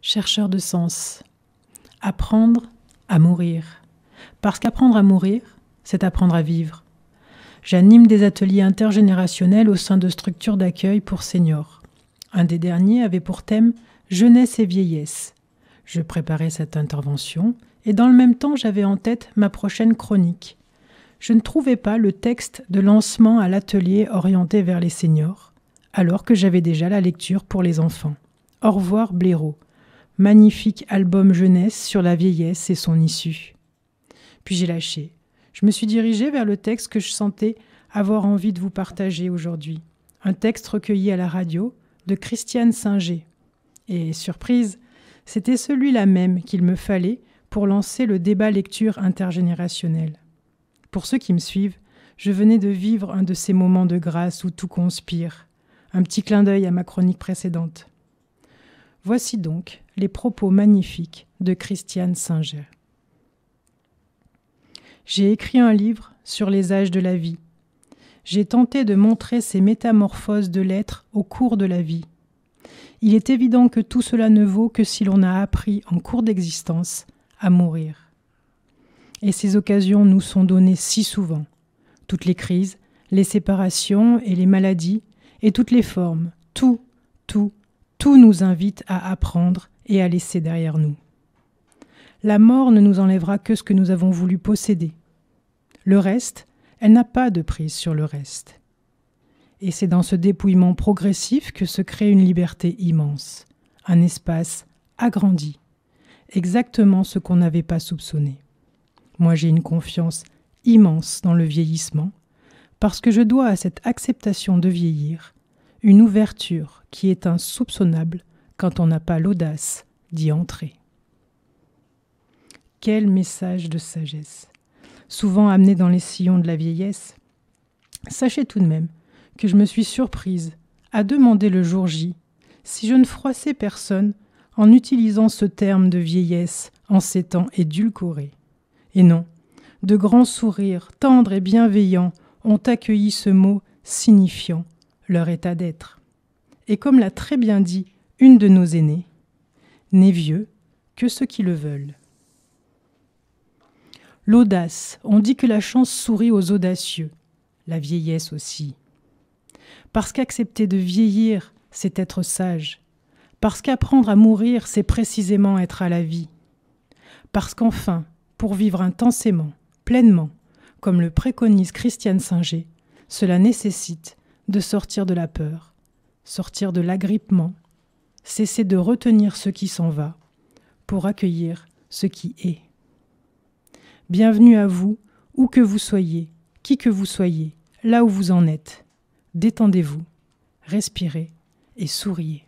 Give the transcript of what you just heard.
chercheur de sens. Apprendre à mourir. Parce qu'apprendre à mourir, c'est apprendre à vivre. J'anime des ateliers intergénérationnels au sein de structures d'accueil pour seniors. Un des derniers avait pour thème « Jeunesse et vieillesse ». Je préparais cette intervention et dans le même temps, j'avais en tête ma prochaine chronique. Je ne trouvais pas le texte de lancement à l'atelier orienté vers les seniors, alors que j'avais déjà la lecture pour les enfants. Au revoir Blaireau, magnifique album jeunesse sur la vieillesse et son issue. Puis j'ai lâché. Je me suis dirigée vers le texte que je sentais avoir envie de vous partager aujourd'hui. Un texte recueilli à la radio de Christiane Singer. Et surprise, c'était celui-là même qu'il me fallait pour lancer le débat lecture intergénérationnel. Pour ceux qui me suivent, je venais de vivre un de ces moments de grâce où tout conspire. Un petit clin d'œil à ma chronique précédente. Voici donc les propos magnifiques de Christiane Singer. J'ai écrit un livre sur les âges de la vie. J'ai tenté de montrer ces métamorphoses de l'être au cours de la vie. Il est évident que tout cela ne vaut que si l'on a appris en cours d'existence à mourir. Et ces occasions nous sont données si souvent. Toutes les crises, les séparations et les maladies, et toutes les formes, tout nous invite à apprendre et à laisser derrière nous. La mort ne nous enlèvera que ce que nous avons voulu posséder. Le reste, elle n'a pas de prise sur le reste. Et c'est dans ce dépouillement progressif que se crée une liberté immense, un espace agrandi, exactement ce qu'on n'avait pas soupçonné. Moi, j'ai une confiance immense dans le vieillissement, parce que je dois à cette acceptation de vieillir une ouverture qui est insoupçonnable quand on n'a pas l'audace d'y entrer. Quel message de sagesse, souvent amené dans les sillons de la vieillesse. Sachez tout de même que je me suis surprise à demander le jour J si je ne froissais personne en utilisant ce terme de vieillesse en ces temps édulcorés. Et non, de grands sourires tendres et bienveillants ont accueilli ce mot signifiant leur état d'être. Et comme l'a très bien dit une de nos aînées, n'est vieux que ceux qui le veulent. L'audace, on dit que la chance sourit aux audacieux, la vieillesse aussi. Parce qu'accepter de vieillir, c'est être sage. Parce qu'apprendre à mourir, c'est précisément être à la vie. Parce qu'enfin, pour vivre intensément, pleinement, comme le préconise Christiane Singer, cela nécessite de sortir de la peur, sortir de l'agrippement, cesser de retenir ce qui s'en va pour accueillir ce qui est. Bienvenue à vous, où que vous soyez, qui que vous soyez, là où vous en êtes. Détendez-vous, respirez et souriez.